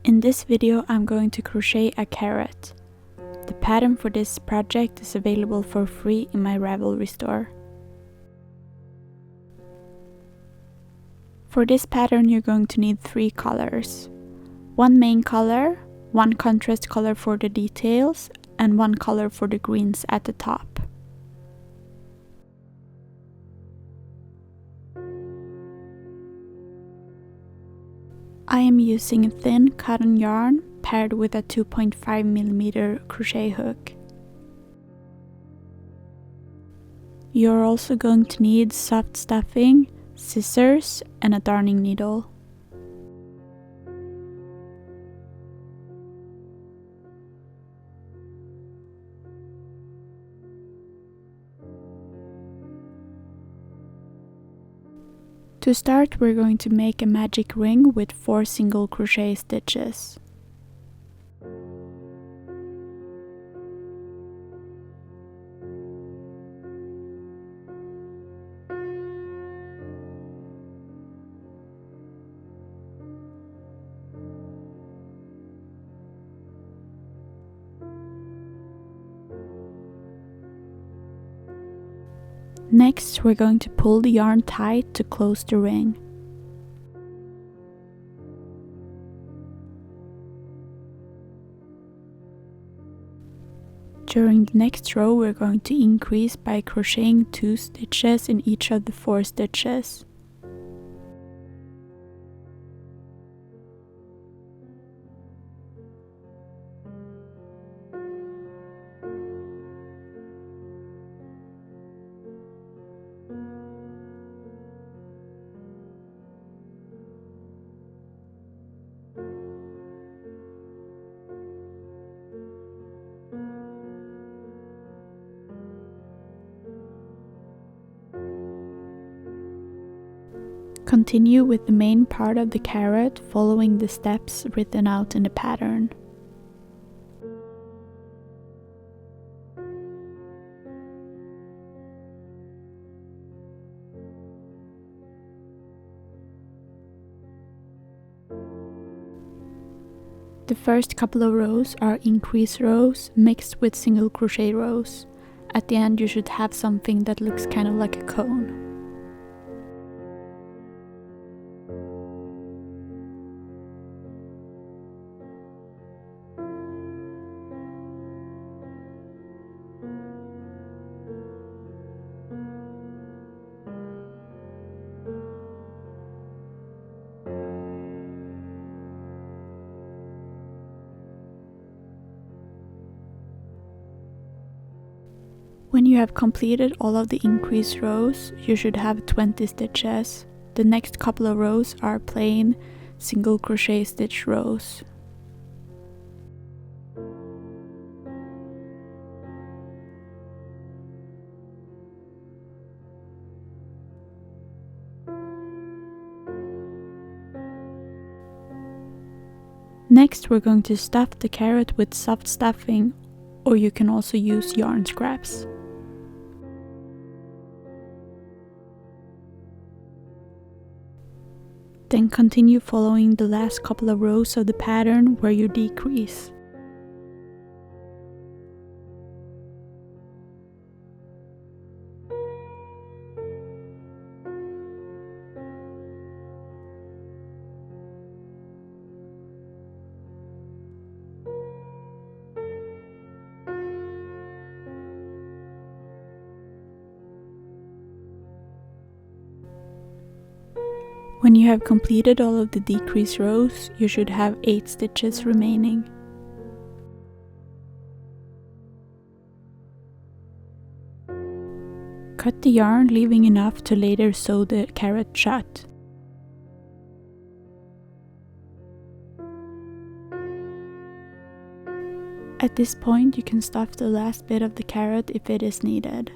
In this video I'm going to crochet a carrot. The pattern for this project is available for free in my Ravelry store. For this pattern you're going to need 3 colors. One main color, one contrast color for the details, and one color for the greens at the top. I am using thin cotton yarn paired with a 2.5mm crochet hook. You're also going to need soft stuffing, scissors, and a darning needle. To start, we're going to make a magic ring with 4 single crochet stitches. Next, we're going to pull the yarn tight to close the ring. During the next row, we're going to increase by crocheting 2 stitches in each of the 4 stitches. Continue with the main part of the carrot, following the steps written out in the pattern. The first couple of rows are increase rows mixed with single crochet rows. At the end you should have something that looks kind of like a cone. When you have completed all of the increase rows, you should have 20 stitches. The next couple of rows are plain single crochet stitch rows. Next, we're going to stuff the carrot with soft stuffing, or you can also use yarn scraps. Then continue following the last couple of rows of the pattern where you decrease. When you have completed all of the decrease rows, you should have 8 stitches remaining. Cut the yarn, leaving enough to later sew the carrot shut. At this point, you can stuff the last bit of the carrot if it is needed.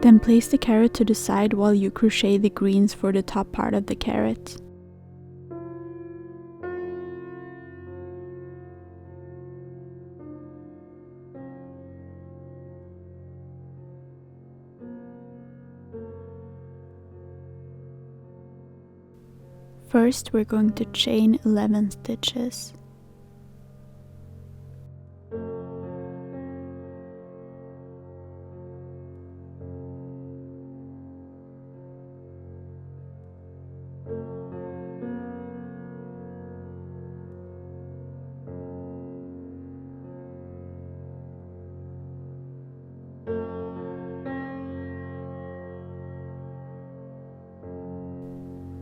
Then place the carrot to the side while you crochet the greens for the top part of the carrot. First, we're going to chain 11 stitches.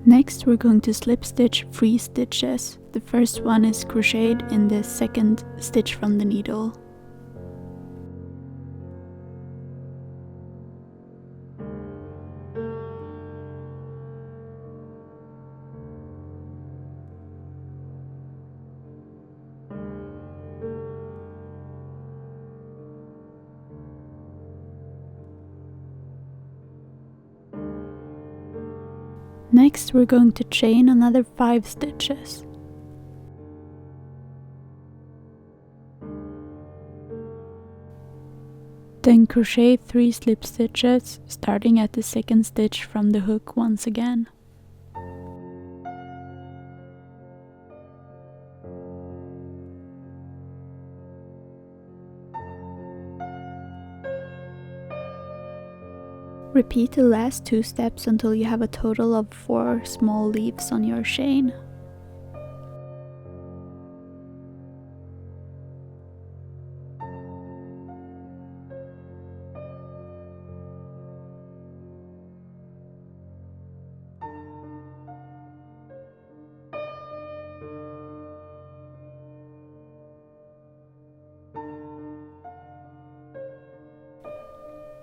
Next, we're going to slip stitch 3 stitches. The first one is crocheted in the second stitch from the needle. Next, we're going to chain another 5 stitches. Then crochet 3 slip stitches, starting at the second stitch from the hook once again. Repeat the last 2 steps until you have a total of 4 small leaves on your chain.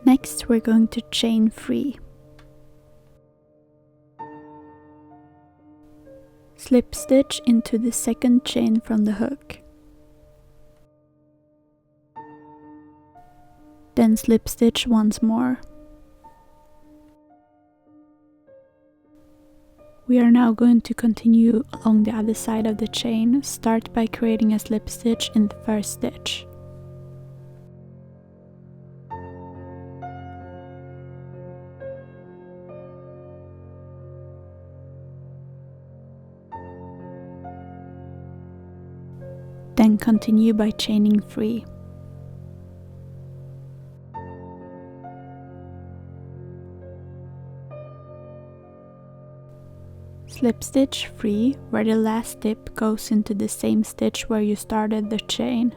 Next, we're going to chain 3. Slip stitch into the second chain from the hook. Then slip stitch once more. We are now going to continue along the other side of the chain. Start by creating a slip stitch in the first stitch. Then continue by chaining 3. Slip stitch 3 where the last dip goes into the same stitch where you started the chain.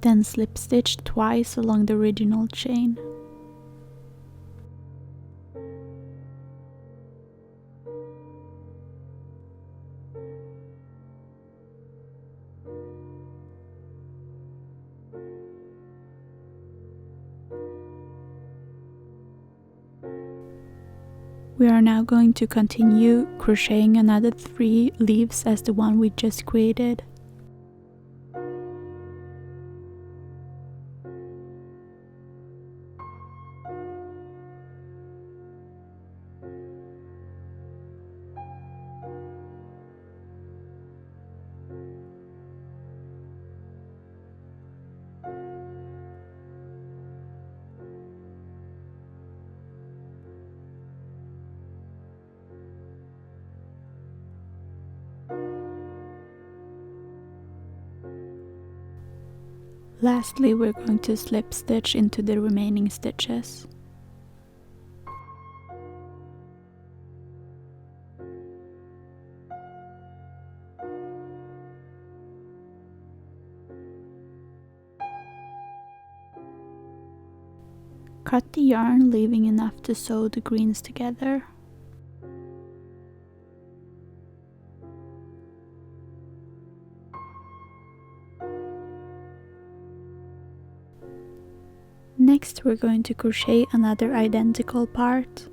Then slip stitch twice along the original chain. We are now going to continue crocheting another 3 leaves as the one we just created. Lastly, we're going to slip stitch into the remaining stitches. Cut the yarn, leaving enough to sew the greens together. Next, we're going to crochet another identical part.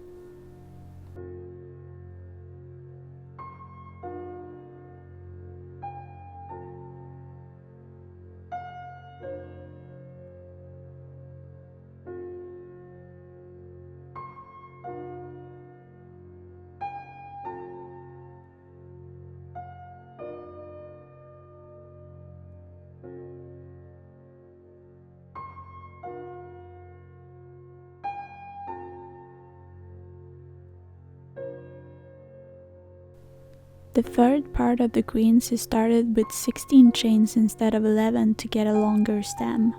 The third part of the greens is started with 16 chains instead of 11 to get a longer stem.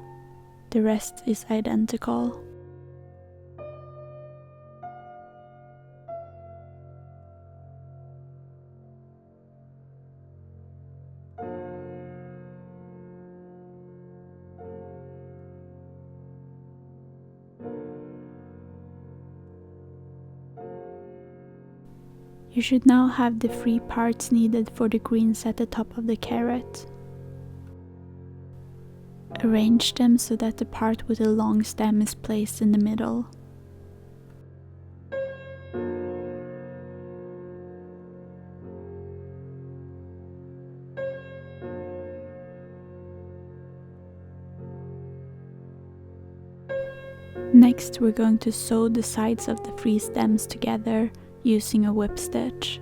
The rest is identical. You should now have the 3 parts needed for the greens at the top of the carrot. Arrange them so that the part with the long stem is placed in the middle. Next, we're going to sew the sides of the 3 stems together using a whip stitch.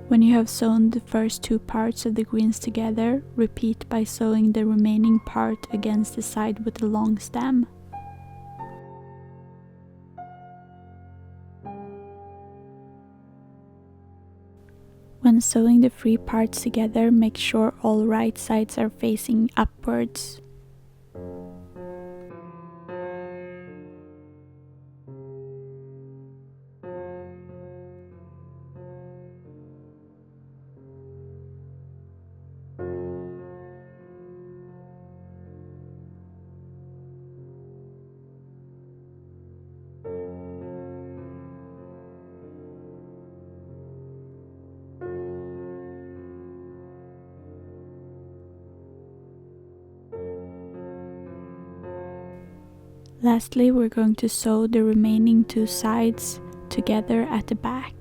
When you have sewn the first 2 parts of the greens together, repeat by sewing the remaining part against the side with the long stem. When sewing the 3 parts together, make sure all right sides are facing upwards. Lastly, we're going to sew the remaining 2 sides together at the back.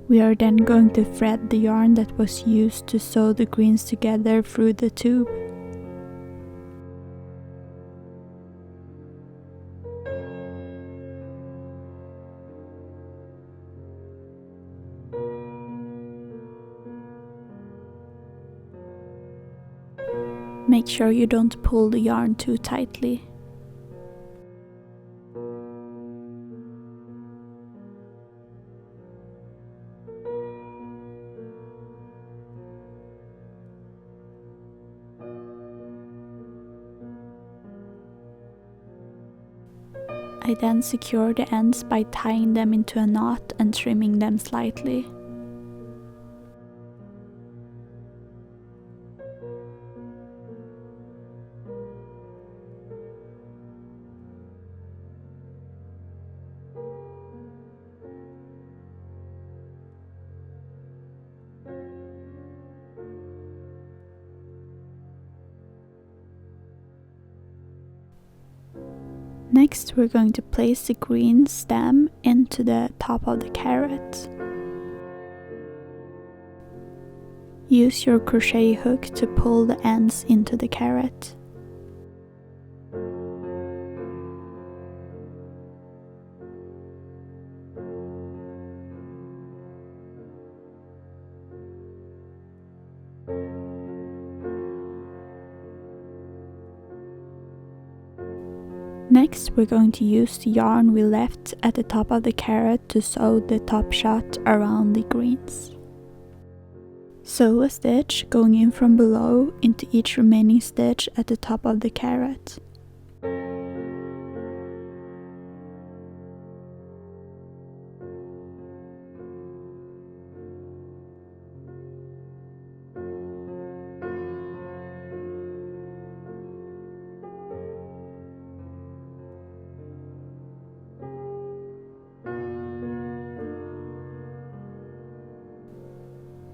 We are then going to thread the yarn that was used to sew the greens together through the tube. Make sure you don't pull the yarn too tightly. I then secure the ends by tying them into a knot and trimming them slightly. Next, we're going to place the green stem into the top of the carrot. Use your crochet hook to pull the ends into the carrot. Next, we're going to use the yarn we left at the top of the carrot to sew the top shot around the greens. Sew a stitch going in from below into each remaining stitch at the top of the carrot.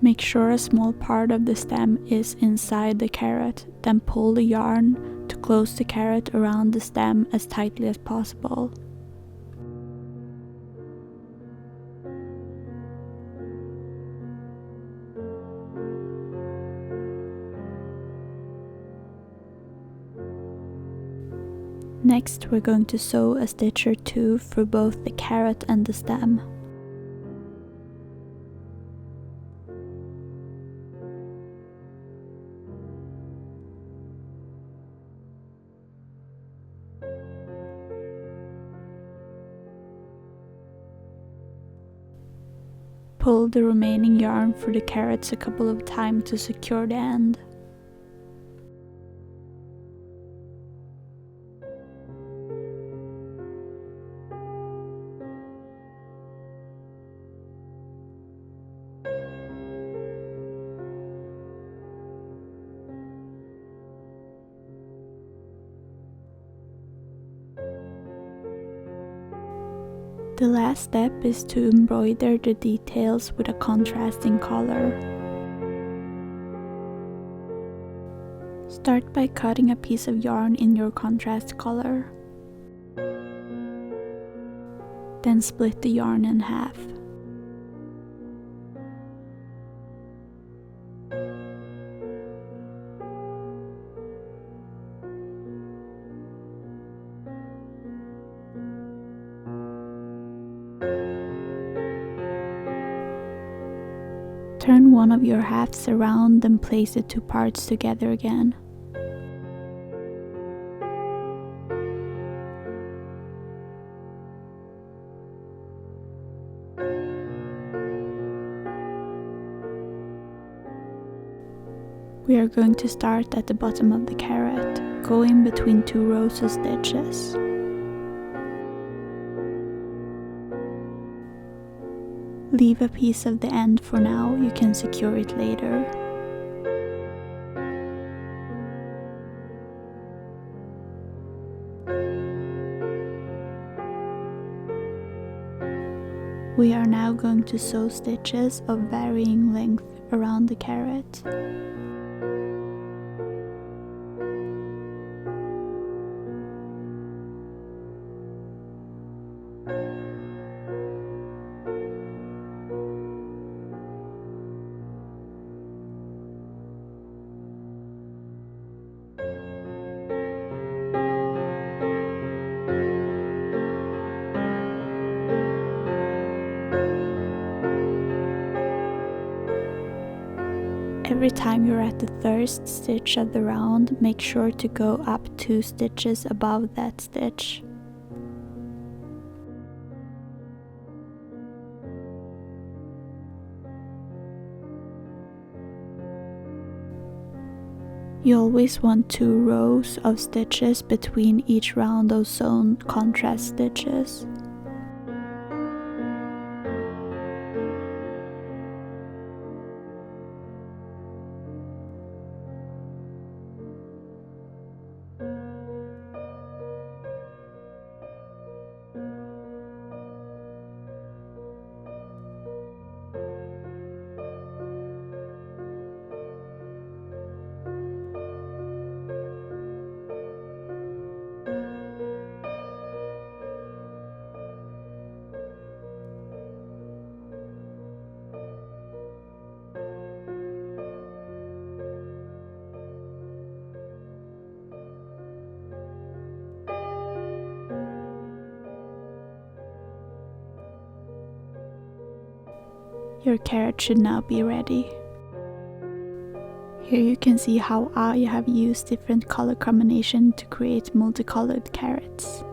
Make sure a small part of the stem is inside the carrot, then pull the yarn to close the carrot around the stem as tightly as possible. Next, we're going to sew a stitch or two through both the carrot and the stem. Pull the remaining yarn through the carrots a couple of times to secure the end. The last step is to embroider the details with a contrasting color. Start by cutting a piece of yarn in your contrast color. Then split the yarn in half. Turn one of your halves around and place the two parts together again. We are going to start at the bottom of the carrot, go in between two rows of stitches. Leave a piece of the end for now, you can secure it later. We are now going to sew stitches of varying length around the carrot. Every time you're at the third stitch of the round, make sure to go up 2 stitches above that stitch. You always want 2 rows of stitches between each round of sewn contrast stitches. Your carrot should now be ready. Here you can see how I have used different color combination to create multicolored carrots.